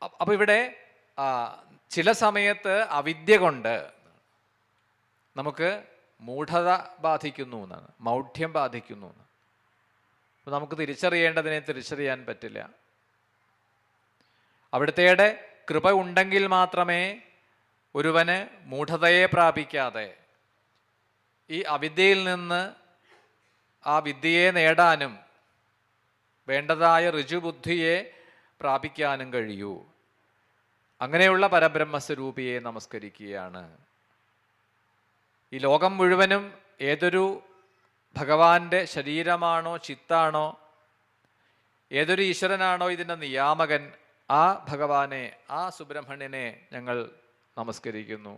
അപ്പോൾ ഇവിടെ ചില സമയത്ത് അവിദ്യ കൊണ്ട് നമുക്ക് മൂഢത ബാധിക്കുന്നു എന്നാണ്, മൗഢ്യം ബാധിക്കുന്നു എന്ന്. അപ്പോൾ നമുക്ക് തിരിച്ചറിയേണ്ടതിനെ തിരിച്ചറിയാൻ പറ്റില്ല. അവിടുത്തെ കൃപ ഉണ്ടെങ്കിൽ മാത്രമേ ഒരുവന് മൂഢതയെ പ്രാപിക്കാതെ ഈ അവിദ്യയിൽ നിന്ന് ആ വിദ്യയെ നേടാനും വേണ്ടതായ ഋജുബുദ്ധിയെ പ്രാപിക്കാനും കഴിയൂ. അങ്ങനെയുള്ള പരബ്രഹ്മസ്വരൂപിയെ നമസ്കരിക്കുകയാണ്. ഈ ലോകം മുഴുവനും ഏതൊരു ഭഗവാന്റെ ശരീരമാണോ ചിത്താണോ, ഏതൊരു ഈശ്വരനാണോ ഇതിൻ്റെ നിയാമകൻ, ആ ഭഗവാനെ, ആ സുബ്രഹ്മണ്യനെ ഞങ്ങൾ നമസ്കരിക്കുന്നു.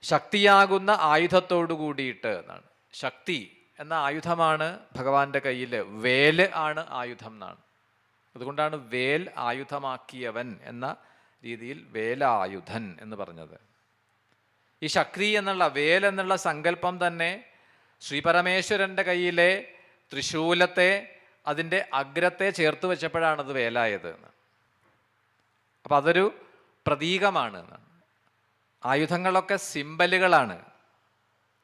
ശക്തിയാകുന്ന ആയുധത്തോടു കൂടിയിട്ട് എന്നാണ്. ശക്തി എന്ന ആയുധമാണ് ഭഗവാന്റെ കയ്യിൽ. വേല് ആണ് ആയുധം എന്നാണ്. അതുകൊണ്ടാണ് വേൽ ആയുധമാക്കിയവൻ എന്ന രീതിയിൽ വേലായുധൻ എന്ന് പറഞ്ഞത്. ഈ ശക്തി എന്നുള്ള വേൽ എന്നുള്ള സങ്കല്പം തന്നെ ശ്രീപരമേശ്വരൻ്റെ കയ്യിലെ ത്രിശൂലത്തെ, അതിൻ്റെ അഗ്രത്തെ ചേർത്ത് വെച്ചപ്പോഴാണത് വേലായത് എന്ന്. അപ്പം അതൊരു പ്രതീകമാണ് എന്നാണ്. ആയുധങ്ങളൊക്കെ സിംബലുകളാണ്.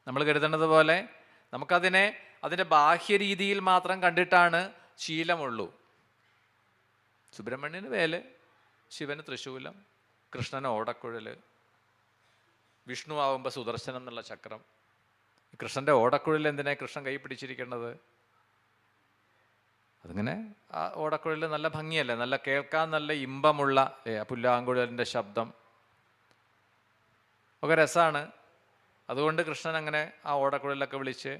നമ്മൾ കരുതുന്നത് പോലെ നമുക്കതിനെ അതിൻ്റെ ബാഹ്യരീതിയിൽ മാത്രം കണ്ടിട്ടാണ് ശീലമുള്ളൂ. സുബ്രഹ്മണ്യന് വേല്, ശിവന് തൃശൂലം, കൃഷ്ണന് ഓടക്കുഴൽ, വിഷ്ണു ആവുമ്പോൾ സുദർശനം എന്നുള്ള ചക്രം. കൃഷ്ണൻ്റെ ഓടക്കുഴൽ എന്തിനാ കൃഷ്ണൻ കൈ പിടിച്ചിരിക്കേണ്ടത്? അതിങ്ങനെ ആ ഓടക്കുഴൽ നല്ല ഭംഗിയല്ലേ, നല്ല കേൾക്കാൻ നല്ല ഇമ്പമുള്ള പുല്ലാങ്കുഴലിൻ്റെ ശബ്ദം ഒക്കെ രസമാണ്. അതുകൊണ്ട് കൃഷ്ണൻ അങ്ങനെ ആ ഓടക്കുഴലൊക്കെ വിളിച്ച്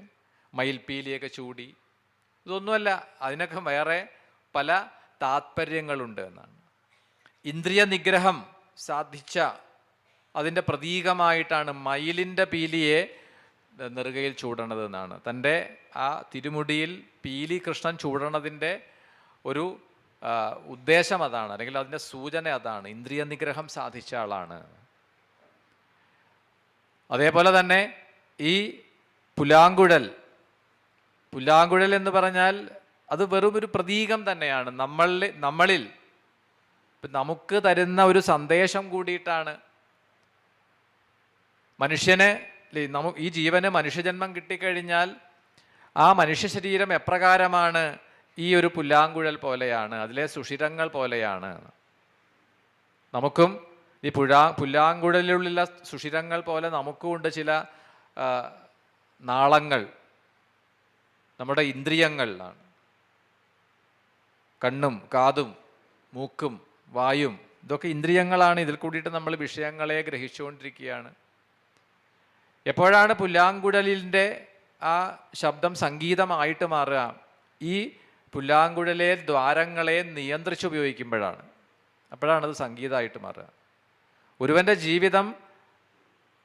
മയിൽപ്പീലിയൊക്കെ ചൂടി. ഇതൊന്നുമല്ല, അതിനൊക്കെ വേറെ പല താത്പര്യങ്ങളുണ്ട് എന്നാണ്. ഇന്ദ്രിയ നിഗ്രഹം സാധിച്ച അതിൻ്റെ പ്രതീകമായിട്ടാണ് മയിലിൻ്റെ പീലിയെ നെറുകയിൽ ചൂടണത് എന്നാണ്. തൻ്റെ ആ തിരുമുടിയിൽ പീലി കൃഷ്ണൻ ചൂടണതിൻ്റെ ഒരു ഉദ്ദേശം അതാണ്, അല്ലെങ്കിൽ അതിൻ്റെ സൂചന അതാണ്. ഇന്ദ്രിയ നിഗ്രഹം സാധിച്ച ആളാണ്. അതേപോലെ തന്നെ ഈ പുല്ലാങ്കുഴൽ എന്ന് പറഞ്ഞാൽ അത് വെറും ഒരു പ്രതീകം തന്നെയാണ്. നമ്മളിൽ നമുക്ക് തരുന്ന ഒരു സന്ദേശം കൂടിയിട്ടാണ്. മനുഷ്യന്, ഈ ജീവന് മനുഷ്യജന്മം കിട്ടിക്കഴിഞ്ഞാൽ ആ മനുഷ്യ ശരീരം എപ്രകാരമാണ് ഈ ഒരു പുല്ലാങ്കുഴൽ പോലെയാണ്, അതിലെ സുഷിരങ്ങൾ പോലെയാണ്. നമുക്കും ഈ പുല്ലാങ്കുഴലിലുള്ള സുഷിരങ്ങൾ പോലെ നമുക്കുമുണ്ട് ചില നാളങ്ങൾ, നമ്മുടെ ഇന്ദ്രിയങ്ങളിലാണ്. കണ്ണും കാതും മൂക്കും വായും ഇതൊക്കെ ഇന്ദ്രിയങ്ങളാണ്. ഇതിൽ കൂടിയിട്ട് നമ്മൾ വിഷയങ്ങളെ ഗ്രഹിച്ചുകൊണ്ടിരിക്കുകയാണ്. എപ്പോഴാണ് പുല്ലാങ്കുഴലിൻ്റെ ആ ശബ്ദം സംഗീതമായിട്ട് മാറുക? ഈ പുല്ലാങ്കുഴലെ ദ്വാരങ്ങളെ നിയന്ത്രിച്ചുപയോഗിക്കുമ്പോഴാണ്. അപ്പോഴാണത് സംഗീതമായിട്ട് മാറുക. ഒരുവൻ്റെ ജീവിതം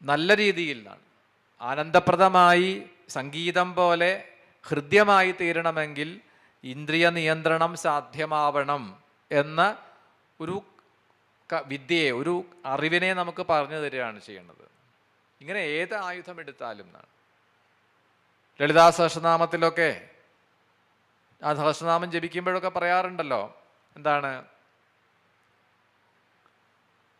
നല്ല രീതിയിലാണ് ആനന്ദപ്രദമായി സംഗീതം പോലെ ഹൃദ്യമായി തീരണമെങ്കിൽ ഇന്ദ്രിയ നിയന്ത്രണം സാധ്യമാവണം എന്ന ഒരു വിദ്യയെ, ഒരു അറിവിനെ നമുക്ക് പറഞ്ഞു തരികയാണ് ചെയ്യുന്നത്. ഇങ്ങനെ ഏത് ആയുധം എടുത്താലും എന്നാണ്. ലളിതാ സഹസ്രനാമത്തിലൊക്കെ ആ സഹസ്രനാമം ജപിക്കുമ്പോഴൊക്കെ പറയാറുണ്ടല്ലോ, എന്താണ്?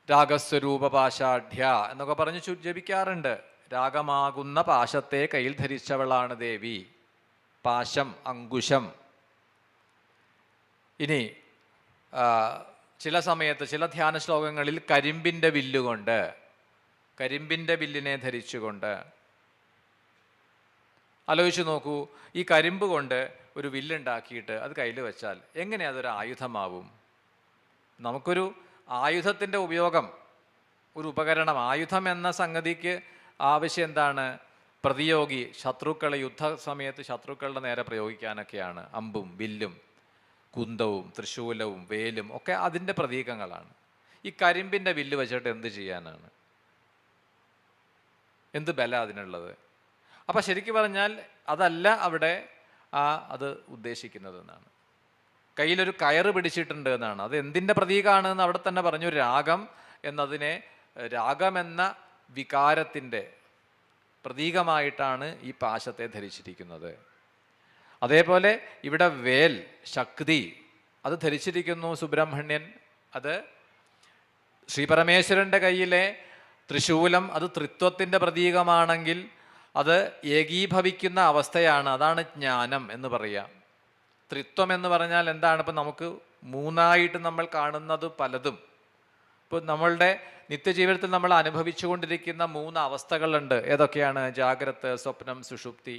രാഗസ്വരൂപ പാശാഢ്യ എന്നൊക്കെ പറഞ്ഞ് ജപിക്കാറുണ്ട്. രാഗമാകുന്ന പാശത്തെ കയ്യിൽ ധരിച്ചവളാണ് ദേവി, പാശം, അങ്കുശം. ഇനി ചില സമയത്ത് ചില ധ്യാന ശ്ലോകങ്ങളിൽ കരിമ്പിൻ്റെ വില്ലുകൊണ്ട്, കരിമ്പിൻ്റെ വില്ലിനെ ധരിച്ചുകൊണ്ട്. ആലോചിച്ച് നോക്കൂ, ഈ കരിമ്പ് കൊണ്ട് ഒരു വില്ലുണ്ടാക്കിയിട്ട് അത് കയ്യിൽ വെച്ചാൽ എങ്ങനെ അതൊരു ആയുധമാവും? നമുക്കൊരു ആയുധത്തിൻ്റെ ഉപയോഗം, ഒരു ഉപകരണം, ആയുധം എന്ന സംഗതിക്ക് ആവശ്യം എന്താണ്? പ്രതിയോഗി, ശത്രുക്കളെ യുദ്ധ സമയത്ത് ശത്രുക്കളുടെ നേരെ പ്രയോഗിക്കാനൊക്കെയാണ് അമ്പും വില്ലും കുന്തവും തൃശൂലവും വേലും ഒക്കെ അതിൻ്റെ പ്രതീകങ്ങളാണ്. ഈ കരിമ്പിൻ്റെ വില്ല് വെച്ചിട്ട് എന്ത് ചെയ്യാനാണ്? എന്ത് ബല അതിനുള്ളത്? അപ്പം ശരിക്കും പറഞ്ഞാൽ അതല്ല അവിടെ അത് ഉദ്ദേശിക്കുന്നത് എന്നാണ്. കയ്യിലൊരു കയറ് പിടിച്ചിട്ടുണ്ട് എന്നാണ്. അത് എന്തിൻ്റെ പ്രതീകമാണെന്ന് അവിടെ തന്നെ പറഞ്ഞു. രാഗം എന്നതിനെ, രാഗമെന്ന വികാരത്തിൻ്റെ പ്രതീകമായിട്ടാണ് ഈ പാശത്തെ ധരിച്ചിരിക്കുന്നത്. അതേപോലെ ഇവിടെ വേൽ, ശക്തി, അത് ധരിച്ചിരിക്കുന്നു സുബ്രഹ്മണ്യൻ. അത് ശ്രീപരമേശ്വരൻ്റെ കയ്യിലെ ത്രിശൂലം അത് ത്രിത്വത്തിൻ്റെ പ്രതീകമാണെങ്കിൽ അത് ഏകീഭവിക്കുന്ന അവസ്ഥയാണ്. അതാണ് ജ്ഞാനം എന്ന് പറയുക. ത്രിത്വം എന്ന് പറഞ്ഞാൽ എന്താണ്? ഇപ്പം നമുക്ക് മൂന്നായിട്ട് നമ്മൾ കാണുന്നത് പലതും. ഇപ്പോൾ നമ്മളുടെ നിത്യജീവിതത്തിൽ നമ്മൾ അനുഭവിച്ചുകൊണ്ടിരിക്കുന്ന 3 അവസ്ഥകളുണ്ട്. ഏതൊക്കെയാണ്? ജാഗ്രത്, സ്വപ്നം, സുഷുപ്തി.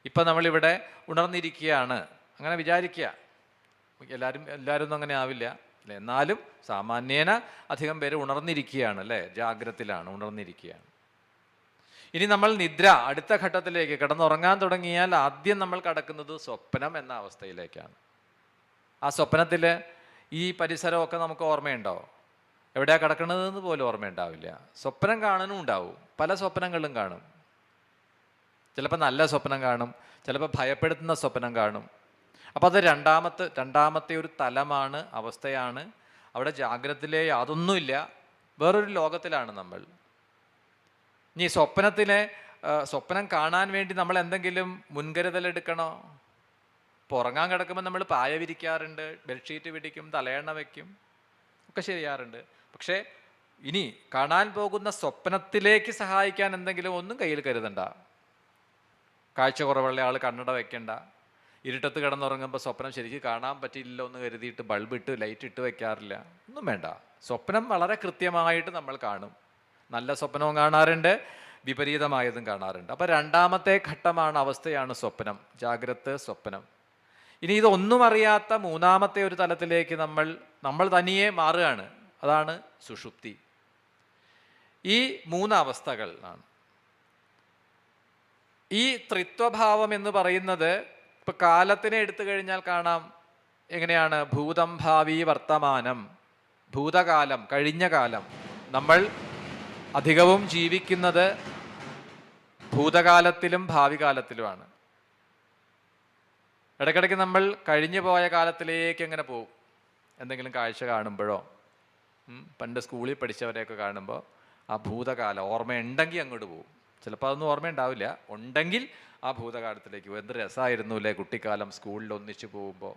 ഇപ്പം നമ്മളിവിടെ ഉണർന്നിരിക്കുകയാണ്, അങ്ങനെ വിചാരിക്കുക. എല്ലാവരും ഒന്നും അങ്ങനെ ആവില്ല അല്ലേ? എന്നാലും സാമാന്യേന അധികം പേര് ഉണർന്നിരിക്കുകയാണ് അല്ലേ? ജാഗ്രത്തിലാണ്, ഉണർന്നിരിക്കുകയാണ്. ഇനി നമ്മൾ നിദ്ര, അടുത്ത ഘട്ടത്തിലേക്ക് കിടന്നുറങ്ങാൻ തുടങ്ങിയാൽ ആദ്യം നമ്മൾ കടക്കുന്നത് സ്വപ്നം എന്ന അവസ്ഥയിലേക്കാണ്. ആ സ്വപ്നത്തിൽ ഈ പരിസരമൊക്കെ നമുക്ക് ഓർമ്മയുണ്ടോ? എവിടെയാണ് കിടക്കുന്നതെന്ന് പോലും ഓർമ്മയുണ്ടാവില്ല. സ്വപ്നം കാണാനും ഉണ്ടാവും, പല സ്വപ്നങ്ങളും കാണും. ചിലപ്പോൾ നല്ല സ്വപ്നം കാണും, ചിലപ്പോൾ ഭയപ്പെടുത്തുന്ന സ്വപ്നം കാണും. അപ്പോൾ അത് രണ്ടാമത്തെ ഒരു തലമാണ്, അവസ്ഥയാണ്. അവിടെ ജാഗ്രതയിലെ യാതൊന്നുമില്ല, വേറൊരു ലോകത്തിലാണ് നമ്മൾ. ഇനി സ്വപ്നം കാണാൻ വേണ്ടി നമ്മൾ എന്തെങ്കിലും മുൻകരുതലെടുക്കണോ? ഇപ്പോൾ ഉറങ്ങാൻ കിടക്കുമ്പോൾ നമ്മൾ പായ വിരിക്കാറുണ്ട്, ബെഡ്ഷീറ്റ് പിടിക്കും, തലയണ വയ്ക്കും, ഒക്കെ ചെയ്യാറുണ്ട്. പക്ഷേ ഇനി കാണാൻ പോകുന്ന സ്വപ്നത്തിലേക്ക് സഹായിക്കാൻ എന്തെങ്കിലും ഒന്നും കയ്യിൽ കരുതണ്ട. കാഴ്ച കുറവുള്ള ആൾ കണ്ണട വെക്കണ്ട. ഇരുട്ടത്ത് കിടന്നുറങ്ങുമ്പോൾ സ്വപ്നം ശരിക്കും കാണാൻ പറ്റില്ലല്ലോ എന്ന് കരുതിയിട്ട് ബൾബിട്ട് ലൈറ്റ് ഇട്ട് വെക്കാറില്ല. ഒന്നും വേണ്ട. സ്വപ്നം വളരെ കൃത്യമായിട്ട് നമ്മൾ കാണും. നല്ല സ്വപ്നവും കാണാറുണ്ട്, വിപരീതമായതും കാണാറുണ്ട്. അപ്പോൾ രണ്ടാമത്തെ ഘട്ടമാണ്, അവസ്ഥയാണ് സ്വപ്നം, ജാഗ്രത് സ്വപ്നം. ഇനി ഇതൊന്നും അറിയാത്ത മൂന്നാമത്തെ ഒരു തലത്തിലേക്ക് നമ്മൾ തനിയെ മാറുകയാണ്. അതാണ് സുഷുപ്തി. ഈ 3 അവസ്ഥകൾ ആണ്. ഈ ത്രിത്വഭാവം എന്ന് പറയുന്നത് ഇപ്പൊ കാലത്തിനെ എടുത്തു കഴിഞ്ഞാൽ കാണാം എങ്ങനെയാണ്? ഭൂതം, ഭാവി, വർത്തമാനം. ഭൂതകാലം, കഴിഞ്ഞ കാലം. നമ്മൾ അധികവും ജീവിക്കുന്നത് ഭൂതകാലത്തിലും ഭാവി കാലത്തിലുമാണ്. ഇടയ്ക്കിടയ്ക്ക് നമ്മൾ കഴിഞ്ഞു പോയ കാലത്തിലേക്ക് എങ്ങനെ പോകും? എന്തെങ്കിലും കാഴ്ച കാണുമ്പോഴോ, പണ്ട് സ്കൂളിൽ പഠിച്ചവരെയൊക്കെ കാണുമ്പോൾ ആ ഭൂതകാലം ഓർമ്മയുണ്ടെങ്കിൽ അങ്ങോട്ട് പോകും. ചിലപ്പോൾ അതൊന്നും ഓർമ്മയുണ്ടാവില്ല, ഉണ്ടെങ്കിൽ ആ ഭൂതകാലത്തിലേക്ക് പോകും. എന്ത് രസമായിരുന്നു അല്ലേ കുട്ടിക്കാലം, സ്കൂളിൽ ഒന്നിച്ചു പോകുമ്പോൾ.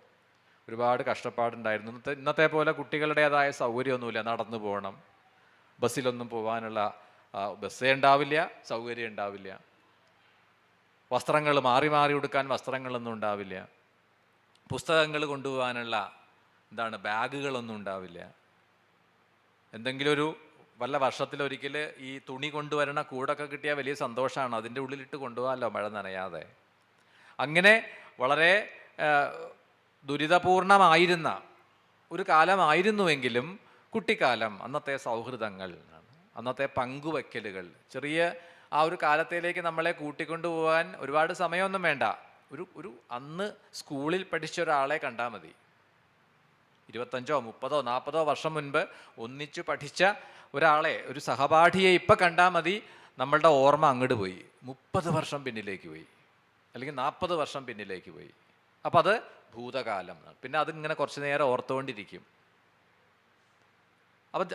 ഒരുപാട് കഷ്ടപ്പാടുണ്ടായിരുന്നു. ഇന്നത്തെ പോലെ കുട്ടികളുടേതായ സൗകര്യമൊന്നുമില്ല. നടന്നു പോകണം, ബസ്സിലൊന്നും പോകാനുള്ള ബസ്സേ ഉണ്ടാവില്ല, സൗകര്യം ഉണ്ടാവില്ല. വസ്ത്രങ്ങൾ മാറി മാറി ഉടുക്കാൻ വസ്ത്രങ്ങളൊന്നും ഉണ്ടാവില്ല. പുസ്തകങ്ങൾ കൊണ്ടുപോകാനുള്ള ബാഗുകളൊന്നും ഉണ്ടാവില്ല. എന്തെങ്കിലും വല്ല വർഷത്തിലൊരിക്കൽ ഈ തുണി കൊണ്ടുവരണ കൂടൊക്കെ കിട്ടിയാൽ വലിയ സന്തോഷമാണ്. അതിൻ്റെ ഉള്ളിലിട്ട് കൊണ്ടുപോകാമല്ലോ മഴ നനയാതെ. അങ്ങനെ വളരെ ദുരിതപൂർണമായിരുന്ന ഒരു കാലമായിരുന്നുവെങ്കിലും കുട്ടിക്കാലം, അന്നത്തെ സൗഹൃദങ്ങൾ, അന്നത്തെ പങ്കുവയ്ക്കലുകൾ, ചെറിയ ആ ഒരു കാലത്തിലേക്ക് നമ്മളെ കൂട്ടിക്കൊണ്ടുപോകാൻ ഒരുപാട് സമയമൊന്നും വേണ്ട. അന്ന് സ്കൂളിൽ പഠിച്ച ഒരാളെ കണ്ടാൽ മതി. 25, 30, 40 വർഷം മുൻപ് ഒന്നിച്ചു പഠിച്ച ഒരാളെ, ഒരു സഹപാഠിയെ ഇപ്പം കണ്ടാൽ മതി, നമ്മളുടെ ഓർമ്മ അങ്ങോട്ട് പോയി. 30 വർഷം പിന്നിലേക്ക് പോയി, അല്ലെങ്കിൽ 40 വർഷം പിന്നിലേക്ക് പോയി. അപ്പം അത് ഭൂതകാലം. പിന്നെ അതിങ്ങനെ കുറച്ച് നേരം ഓർത്തുകൊണ്ടിരിക്കും.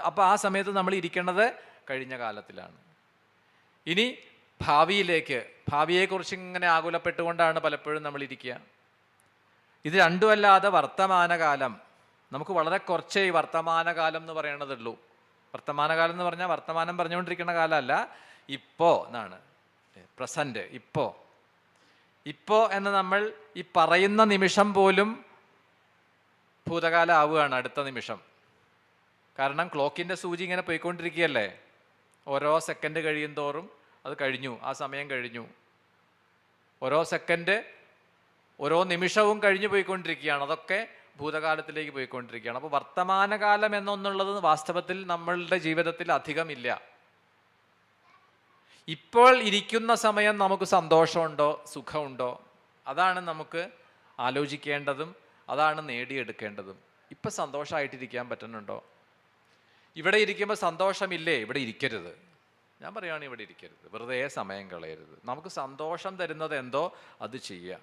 അപ്പം ആ സമയത്ത് നമ്മൾ ഇരിക്കേണ്ടത് കഴിഞ്ഞ കാലത്തിലാണ്. ഇനി ഭാവിയെക്കുറിച്ച് ഇങ്ങനെ ആകുലപ്പെട്ടുകൊണ്ടാണ് പലപ്പോഴും നമ്മൾ ഇരിക്കുക. ഇത് രണ്ടുമല്ലാതെ വർത്തമാനകാലം, നമുക്ക് വളരെ കുറച്ചേ ഈ വർത്തമാനകാലം എന്ന് പറയണതുള്ളൂ. വർത്തമാനകാലം എന്ന് പറഞ്ഞാൽ വർത്തമാനം പറഞ്ഞുകൊണ്ടിരിക്കുന്ന കാലമല്ല, ഇപ്പോൾ എന്നാണ്. പ്രസൻറ്റ്, ഇപ്പോൾ എന്ന് നമ്മൾ ഈ പറയുന്ന നിമിഷം പോലും ഭൂതകാലം ആവുകയാണ് അടുത്ത നിമിഷം. കാരണം ക്ലോക്കിൻ്റെ സൂചി ഇങ്ങനെ പോയിക്കൊണ്ടിരിക്കുകയല്ലേ. ഓരോ സെക്കൻഡ് കഴിയും തോറും അത് കഴിഞ്ഞു, ആ സമയം കഴിഞ്ഞു. ഓരോ സെക്കൻഡ്, ഓരോ നിമിഷവും കഴിഞ്ഞു പോയിക്കൊണ്ടിരിക്കുകയാണ്. അതൊക്കെ ഭൂതകാലത്തിലേക്ക് പോയിക്കൊണ്ടിരിക്കുകയാണ്. അപ്പോൾ വർത്തമാനകാലം എന്നൊന്നുള്ളത് വാസ്തവത്തിൽ നമ്മളുടെ ജീവിതത്തിൽ അധികമില്ല. ഇപ്പോൾ ഇരിക്കുന്ന സമയം നമുക്ക് സന്തോഷമുണ്ടോ, സുഖമുണ്ടോ? അതാണ് നമുക്ക് ആലോചിക്കേണ്ടതും, അതാണ് നേടിയെടുക്കേണ്ടതും. ഇപ്പം സന്തോഷമായിട്ടിരിക്കാൻ പറ്റുന്നുണ്ടോ? ഇവിടെ ഇരിക്കുമ്പോൾ സന്തോഷമില്ലേ? ഇവിടെ ഇരിക്കരുത്. ഞാൻ പറയുകയാണെങ്കിൽ ഇവിടെ ഇരിക്കരുത്, വെറുതെ സമയം കളയരുത്. നമുക്ക് സന്തോഷം തരുന്നത് എന്തോ അത് ചെയ്യുക.